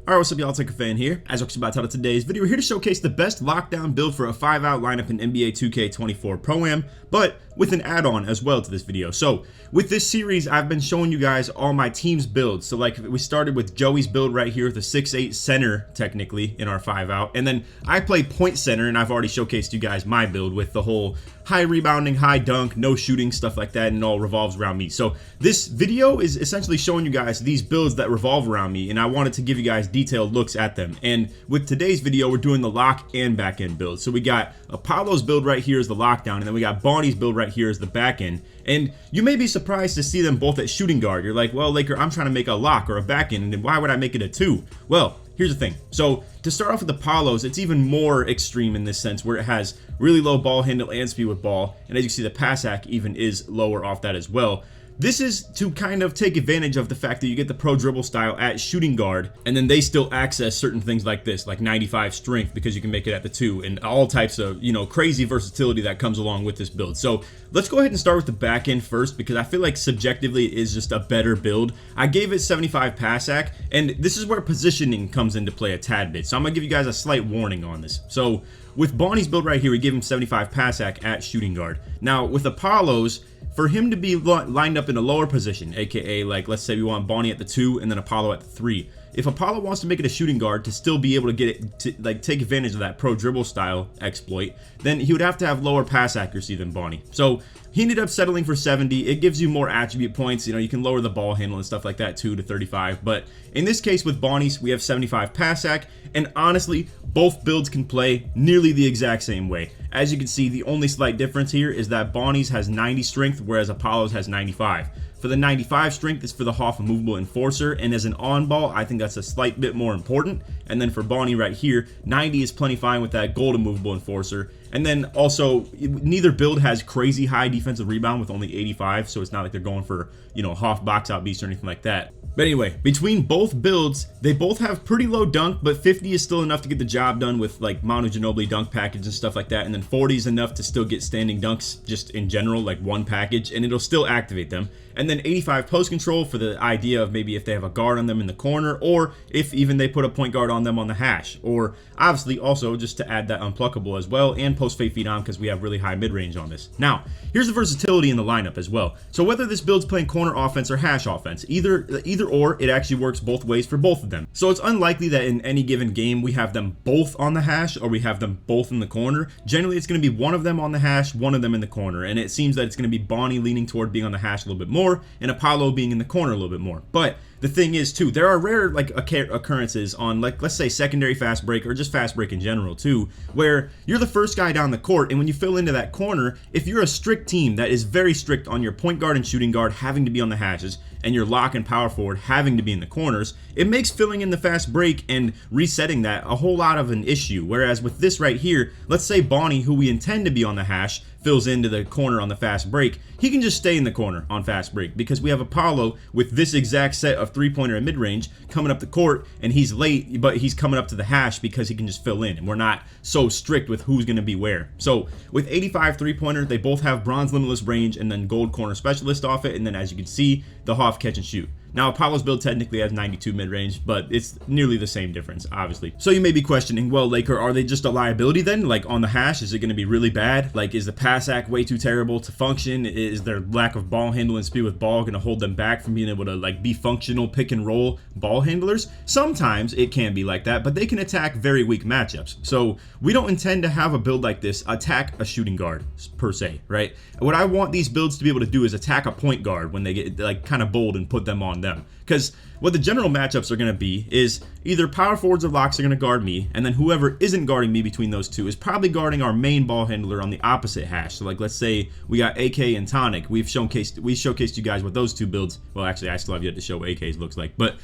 Alright, what's up y'all, it's LakerFan here. As I was about to title today's video, we're here to showcase the best lockdown build for a 5-out lineup in NBA 2K24 Pro-Am, but with an add-on as well to this video. So, with this series, I've been showing you guys all my team's builds. So like, we started with Joey's build right here with a 6'8 center, technically, in our 5-out. And then I play point center, and I've already showcased you guys my build with the whole high rebounding, high dunk, no shooting, stuff like that, and it all revolves around me. So this video is essentially showing you guys these builds that revolve around me, and I wanted to give you guys detailed looks at them. And with today's video, we're doing the lock and back end build. So we got Apollo's build right here as the lockdown, and then we got Bonnie's build right here as the back end. And you may be surprised to see them both at shooting guard. You're like, well, Laker, I'm trying to make a lock or a back end, and why would I make it a 2? Well, here's the thing. So to start off with Apollo's, it's even more extreme in this sense where it has really low ball handle and speed with ball. And as you see, the pass hack even is lower off that as well. This is to kind of take advantage of the fact that you get the pro dribble style at shooting guard, and then they still access certain things like this, like 95 strength, because you can make it at the 2, and all types of, you know, crazy versatility that comes along with this build. So let's go ahead and start with the back end first, because I feel like subjectively it is just a better build. I gave it 75 pass hack, and this is where positioning comes into play a tad bit. So I'm gonna give you guys a slight warning on this. So with Bonnie's build right here, we give him 75 pass hack at shooting guard. Now with Apollo's, for him to be lined up in a lower position, aka like let's say we want Bonnie at the 2 and then Apollo at the 3. If Apollo wants to make it a shooting guard to still be able to get it to like take advantage of that pro dribble style exploit, then he would have to have lower pass accuracy than Bonnie. So he ended up settling for 70. It gives you more attribute points. You know, you can lower the ball handle and stuff like that too to 35. But in this case with Bonnie's, we have 75 pass hack, and honestly, both builds can play nearly the exact same way. As you can see, the only slight difference here is that Bonnie's has 90 strength, whereas Apollo's has 95. For the 95 strength, it's for the Hoff Movable Enforcer, and as an on-ball, I think that's a slight bit more important. And then for Bonnie right here, 90 is plenty fine with that Gold Movable Enforcer. And then also, neither build has crazy high defensive rebound with only 85, so it's not like they're going for, you know, Hoff box out beast or anything like that. But anyway, between both builds, they both have pretty low dunk, but 50 is still enough to get the job done with like Manu Ginobili dunk package and stuff like that. And then 40 is enough to still get standing dunks just in general, like one package, and it'll still activate them. And then 85 post control for the idea of maybe if they have a guard on them in the corner, or if even they put a point guard on them on the hash, or obviously also just to add that unpluckable as well, and post fade feed on because we have really high mid range on this. Now, here's the versatility in the lineup as well. So whether this build's playing corner offense or hash offense, either or, it actually works both ways for both of them. So it's unlikely that in any given game we have them both on the hash or we have them both in the corner. Generally, it's going to be one of them on the hash, one of them in the corner, and it seems that it's going to be Bonnie leaning toward being on the hash a little bit more, and Apollo being in the corner a little bit more. But the thing is too, there are rare like occurrences on, like, let's say secondary fast break or just fast break in general too, where you're the first guy down the court, and when you fill into that corner, if you're a strict team that is very strict on your point guard and shooting guard having to be on the hashes, and your lock and power forward having to be in the corners, it makes filling in the fast break and resetting that a whole lot of an issue. Whereas with this right here, let's say Bonnie, who we intend to be on the hash, fills into the corner on the fast break, he can just stay in the corner on fast break because we have Apollo with this exact set of three-pointer and mid-range coming up the court, and he's late, but he's coming up to the hash because he can just fill in, and we're not so strict with who's going to be where. So with 85 three-pointer, they both have bronze limitless range and then gold corner specialist off it, and then as you can see, the Hoff catch and shoot. Now, Apollo's build technically has 92 mid-range, but it's nearly the same difference, obviously. So you may be questioning, well, Laker, are they just a liability then? Like, on the hash, is it going to be really bad? Like, is the pass hack way too terrible to function? Is their lack of ball handle and speed with ball going to hold them back from being able to, like, be functional pick-and-roll ball handlers? Sometimes it can be like that, but they can attack very weak matchups. So we don't intend to have a build like this attack a shooting guard, per se, right? What I want these builds to be able to do is attack a point guard when they get, like, kind of bold and put them on them. Because what the general matchups are going to be is either power forwards or locks are going to guard me, and then whoever isn't guarding me between those two is probably guarding our main ball handler on the opposite hash. So like, let's say we got AK and Tonic. We showcased you guys what those two builds, well, actually I still have yet to show AK's looks like, but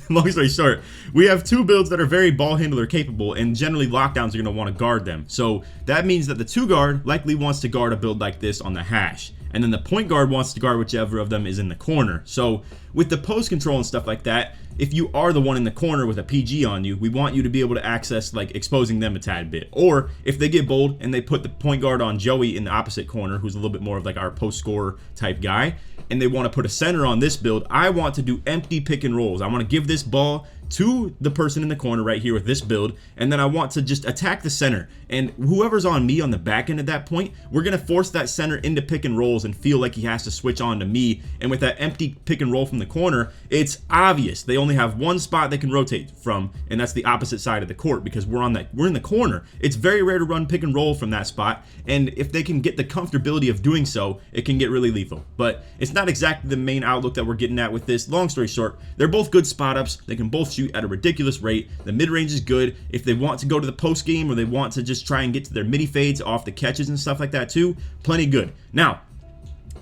long story short, we have two builds that are very ball handler capable, and generally lockdowns are going to want to guard them. So that means that the 2 guard likely wants to guard a build like this on the hash, and then the point guard wants to guard whichever of them is in the corner. So with the post control and stuff like that, if you are the one in the corner with a PG on you, we want you to be able to access, like, exposing them a tad bit. Or if they get bold and they put the point guard on Joey in the opposite corner, who's a little bit more of like our post scorer type guy, and they want to put a center on this build, I want to do empty pick and rolls. I want to give this ball to the person in the corner right here with this build, and then I want to just attack the center, and whoever's on me on the back end at that point, we're gonna force that center into pick and rolls and feel like he has to switch on to me. And with that empty pick and roll from the corner, it's obvious they only have one spot they can rotate from, and that's the opposite side of the court, because we're in the corner. It's very rare to run pick and roll from that spot, and if they can get the comfortability of doing so, it can get really lethal. But it's not exactly the main outlook that we're getting at with this. Long story short, they're both good spot ups. They can both shoot at a ridiculous rate. The mid-range is good. If they want to go to the post game, or they want to just try and get to their midi fades off the catches and stuff like that too, plenty good. Now,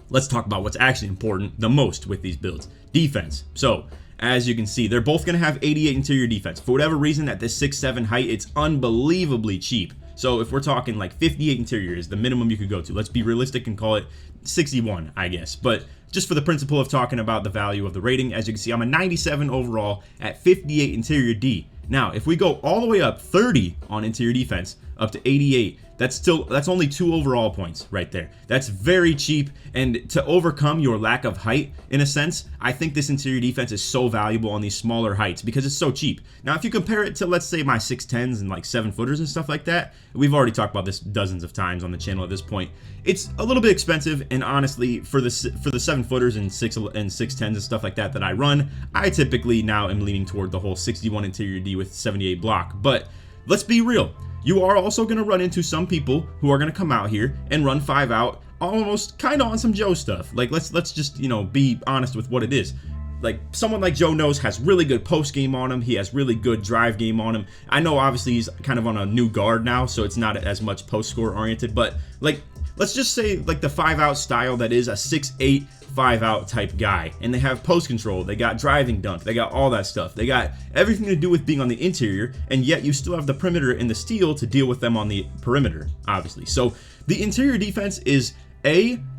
let's talk about what's actually important the most with these builds: defense. So as you can see, they're both going to have 88 interior defense. For whatever reason, at this 6'7" height, it's unbelievably cheap. So if we're talking like 58 interior is the minimum you could go to. Let's be realistic and call it 61, I guess. But just for the principle of talking about the value of the rating, as you can see, I'm a 97 overall at 58 interior D. Now, if we go all the way up 30 on interior defense, up to 88, that's only 2 overall points right there. That's very cheap, and to overcome your lack of height, in a sense, I think this interior defense is so valuable on these smaller heights because it's so cheap. Now, if you compare it to, let's say, my 6'10s and like 7-footers and stuff like that, we've already talked about this dozens of times on the channel at this point. It's a little bit expensive, and honestly, for the 7-footers and 6'10s and stuff like that I run, I typically now am leaning toward the whole 61 interior D with 78 block. But let's be real. You are also going to run into some people who are going to come out here and run 5 out almost kind of on some Joe stuff. Like, let's just, you know, be honest with what it is. Like, someone like Joe knows has really good post game on him. He has really good drive game on him. I know obviously he's kind of on a new guard now, so it's not as much post score oriented, but like, let's just say like the 5 out style that is a 6'8" 5 out type guy, and they have post control, they got driving dunk, they got all that stuff, they got everything to do with being on the interior, and yet you still have the perimeter and the steal to deal with them on the perimeter, obviously. So the interior defense is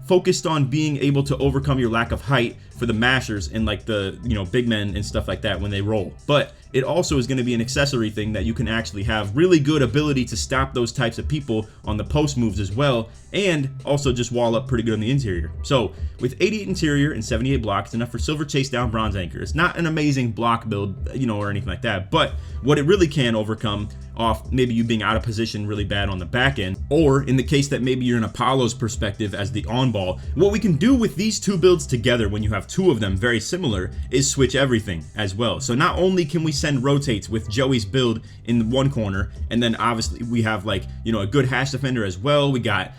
focused on being able to overcome your lack of height for the mashers and like the, you know, big men and stuff like that when they roll, but it also is going to be an accessory thing that you can actually have really good ability to stop those types of people on the post moves as well, and also just wall up pretty good on the interior. So with 88 interior and 78 block, it's enough for silver chase down, bronze anchor. It's not an amazing block build, you know, or anything like that, but what it really can overcome off maybe you being out of position really bad on the back end, or in the case that maybe you're in Apollo's perspective as the on ball, what we can do with these two builds together when you have 2 of them very similar is switch everything as well. So not only can we send rotates with Joey's build in one corner, and then obviously we have, like, you know, a good hash defender as well. We got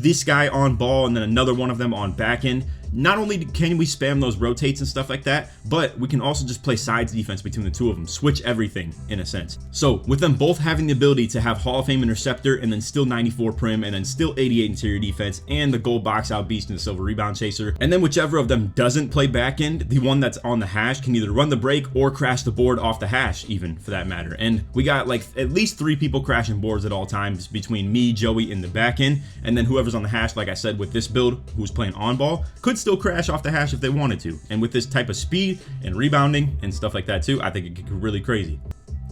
this guy on ball and then another one of them on back end. Not only can we spam those rotates and stuff like that, but we can also just play sides defense between the 2 of them, switch everything in a sense. So with them both having the ability to have Hall of Fame interceptor and then still 94 prim and then still 88 interior defense and the gold box out beast and the silver rebound chaser, and then whichever of them doesn't play back end, the one that's on the hash can either run the break or crash the board off the hash, even for that matter. And we got like at least 3 people crashing boards at all times between me, Joey, and the back end, and then whoever's on the hash, like I said, with this build who's playing on ball could still crash off the hash if they wanted to. And with this type of speed and rebounding and stuff like that too, I think it could get really crazy.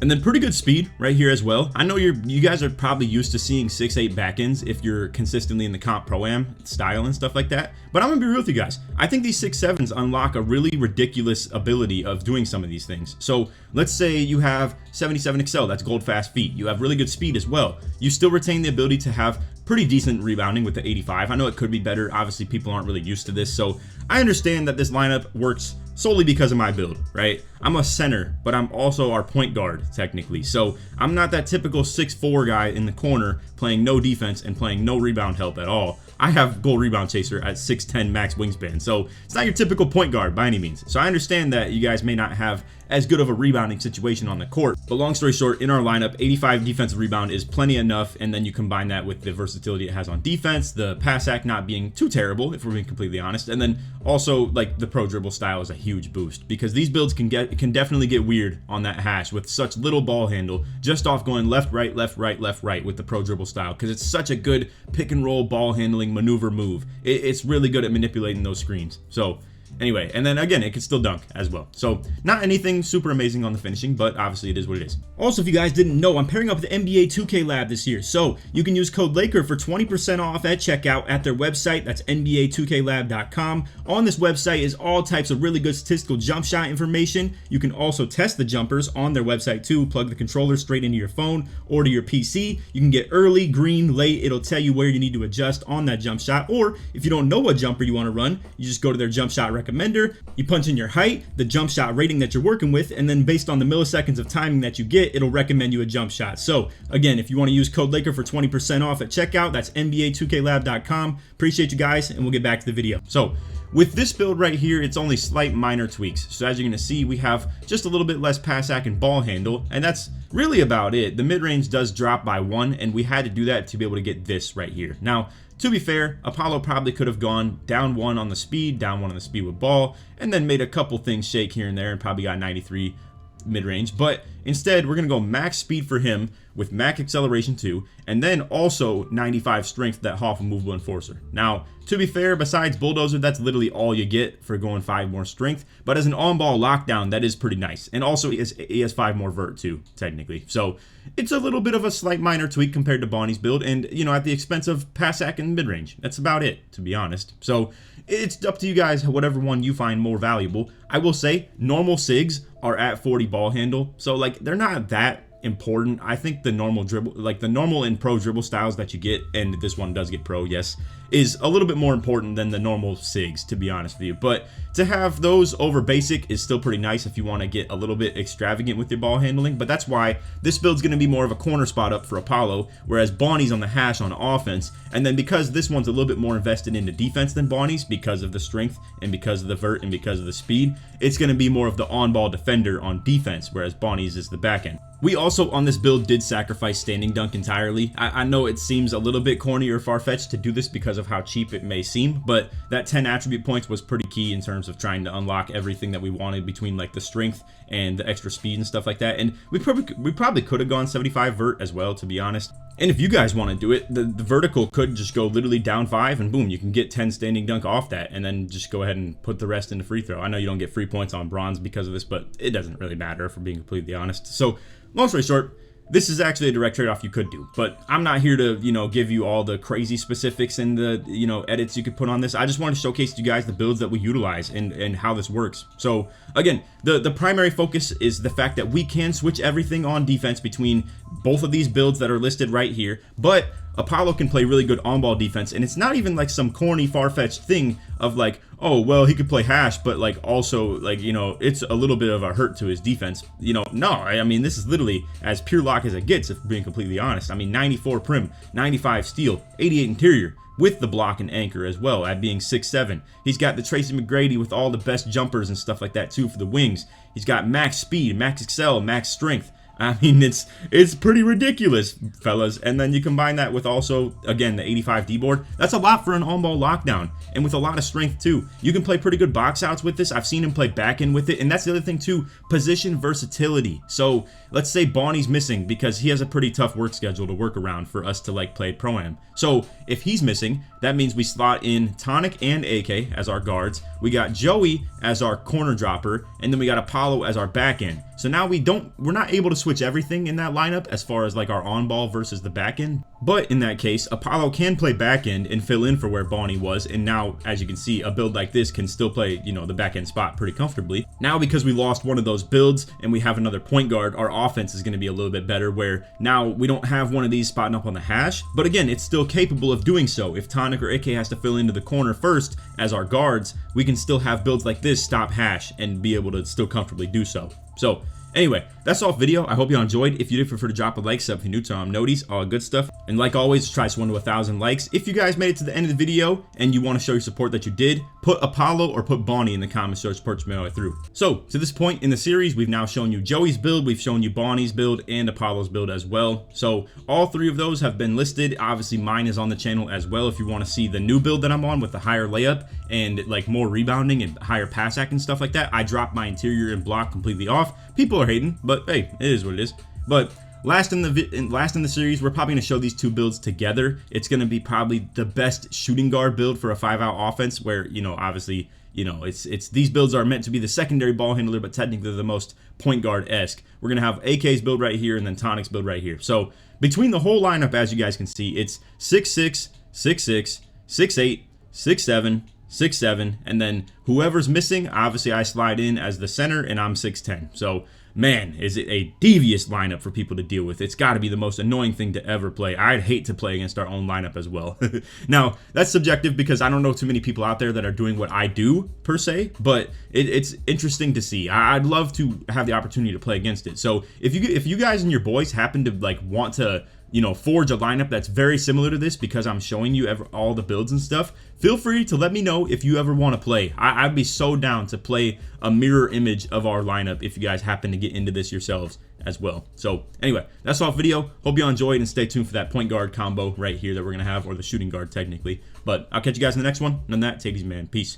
And then pretty good speed right here as well. I know you guys are probably used to seeing 6'8" backends if you're consistently in the comp pro-am style and stuff like that, but I'm gonna be real with you guys. I think these 6'7s unlock a really ridiculous ability of doing some of these things. So let's say you have 77 excel, that's gold fast feet. You have really good speed as well. You still retain the ability to have pretty decent rebounding with the 85. I know it could be better. Obviously, people aren't really used to this, so I understand that this lineup works solely because of my build, right? I'm a center, but I'm also our point guard, technically. So I'm not that typical 6'4" guy in the corner playing no defense and playing no rebound help at all. I have gold rebound chaser at 6'10" max wingspan, so it's not your typical point guard by any means. So I understand that you guys may not have as good of a rebounding situation on the court, but long story short, in our lineup, 85 defensive rebound is plenty enough, and then you combine that with the versatility it has on defense, the pass act not being too terrible, if we're being completely honest, and then also like the pro dribble style is a huge boost, because these builds can definitely get weird on that hash with such little ball handle, just off going left, right, left, right, left, right with the pro dribble style, because it's such a good pick and roll ball handling maneuver move. It's really good at manipulating those screens. So anyway, and then again, it can still dunk as well. So not anything super amazing on the finishing, but obviously it is what it is. Also, if you guys didn't know, I'm pairing up with the NBA 2K Lab this year, so you can use code Laker for 20% off at checkout at their website. That's NBA2KLab.com. On this website is all types of really good statistical jump shot information. You can also test the jumpers on their website too. Plug the controller straight into your phone or to your PC. You can get early, green, late. It'll tell you where you need to adjust on that jump shot, or if you don't know what jumper you want to run, you just go to their jump shot recommender. You punch in your height, the jump shot rating that you're working with, and then based on the milliseconds of timing that you get, it'll recommend you a jump shot. So again, if you want to use code Laker for 20% off at checkout, that's NBA2KLab.com. Appreciate you guys, and we'll get back to the video. So with this build right here, it's only slight minor tweaks. So as you're going to see, we have just a little bit less pass hack and ball handle, and that's really about it. The mid-range does drop by 1, and we had to do that to be able to get this right here. Now, to be fair, Apollo probably could have gone down 1 on the speed, down 1 on the speed with ball, and then made a couple things shake here and there and probably got 93 mid-range, but instead we're going to go max speed for him with max acceleration too, and then also 95 strength, that Hoff movable enforcer. Now, to be fair, besides bulldozer, that's literally all you get for going 5 more strength, but as an on-ball lockdown, that is pretty nice. And also he has 5 more vert too, technically. So it's a little bit of a slight minor tweak compared to Bonnie's build, and you know, at the expense of pass hack and mid-range. That's about it, to be honest. So it's up to you guys, whatever one you find more valuable. I will say normal SIGs are at 40 ball handle, so like they're not that important. I think the normal dribble, like the normal and pro dribble styles that you get, and this one does get pro, yes, is a little bit more important than the normal SIGs, to be honest with you. But to have those over basic is still pretty nice if you want to get a little bit extravagant with your ball handling. But that's why this build's going to be more of a corner spot up for Apollo, whereas Bonnie's on the hash on offense. And then because this one's a little bit more invested into defense than Bonnie's because of the strength and because of the vert and because of the speed, it's going to be more of the on-ball defender on defense, whereas Bonnie's is the back end. We also on this build did sacrifice standing dunk entirely. I know it seems a little bit corny or far-fetched to do this because of how cheap it may seem, but that 10 attribute points was pretty key in terms of trying to unlock everything that we wanted between like the strength and the extra speed and stuff like that. And we probably could have gone 75 vert as well, to be honest. And if you guys want to do it, the vertical could just go literally down 5 and boom, you can get 10 standing dunk off that and then just go ahead and put the rest into free throw. I know you don't get free points on bronze because of this, but it doesn't really matter if we're being completely honest. So long story short, this is actually a direct trade-off you could do, but I'm not here to, you know, give you all the crazy specifics and the, you know, edits you could put on this. I just want to showcase to you guys the builds that we utilize and how this works. So again, the primary focus is the fact that we can switch everything on defense between both of these builds that are listed right here, but Apollo can play really good on-ball defense, and it's not even like some corny, far-fetched thing of like, oh, well, he could play hash, but like also like, you know, it's a little bit of a hurt to his defense. You know, no, I mean, this is literally as pure lock as it gets, if being completely honest. I mean, 94 prim, 95 steal, 88 interior, with the block and anchor as well at being 6'7". He's got the Tracy McGrady with all the best jumpers and stuff like that too for the wings. He's got max speed, max excel, max strength. I mean, it's pretty ridiculous, fellas. And then you combine that with also, again, the 85 D-board. That's a lot for an on-ball lockdown, and with a lot of strength, too. You can play pretty good box outs with this. I've seen him play back-end with it, and that's the other thing, too, position versatility. So let's say Bonnie's missing because he has a pretty tough work schedule to work around for us to, like, play Pro-Am. So if he's missing, that means we slot in Tonic and AK as our guards. We got Joey as our corner dropper, and then we got Apollo as our back-end. So now we're not able to switch everything in that lineup as far as like our on-ball versus the back end. But in that case, Apollo can play back end and fill in for where Bonnie was. And now, as you can see, a build like this can still play, you know, the back end spot pretty comfortably. Now, because we lost one of those builds and we have another point guard, our offense is going to be a little bit better, where now we don't have one of these spotting up on the hash. But again, it's still capable of doing so. If Tonic or AK has to fill into the corner first as our guards, we can still have builds like this stop hash and be able to still comfortably do so. So anyway, that's all video. I hope you all enjoyed. If you did, feel free to drop a like, sub if you're new to noties, all good stuff. And like always, try to 1,000 likes. If you guys made it to the end of the video and you want to show your support that you did, put Apollo or put Bonnie in the comments so it's purchase me all the way through. So to this point in the series, we've now shown you Joey's build, we've shown you Bonnie's build, and Apollo's build as well. So all 3 of those have been listed. Obviously mine is on the channel as well if you want to see the new build that I'm on with the higher layup and like more rebounding and higher pass hack and stuff like that. I dropped my interior and block completely off. People are hating, but hey, it is what it is. But last in the series, we're probably going to show these 2 builds together. It's going to be probably the best shooting guard build for a 5-out offense where, you know, obviously you know, it's these builds are meant to be the secondary ball handler, but technically they're the most point guard-esque. We're going to have AK's build right here and then Tonic's build right here. So between the whole lineup, as you guys can see, it's 6'6", 6'6", 6'8", 6'7", 6'7", and then whoever's missing, obviously I slide in as the center, and I'm 6'10". So man, is it a devious lineup for people to deal with. It's got to be the most annoying thing to ever play. I'd hate to play against our own lineup as well. Now, that's subjective because I don't know too many people out there that are doing what I do, per se, but it's interesting to see. I'd love to have the opportunity to play against it. So if you guys and your boys happen to like want to, you know, forge a lineup that's very similar to this because I'm showing you all the builds and stuff, feel free to let me know if you ever want to play. I'd be so down to play a mirror image of our lineup if you guys happen to get into this yourselves as well. So anyway, that's all video. Hope you all enjoyed, and stay tuned for that point guard combo right here that we're going to have, or the shooting guard technically. But I'll catch you guys in the next one. And on that, take it easy, man. Peace.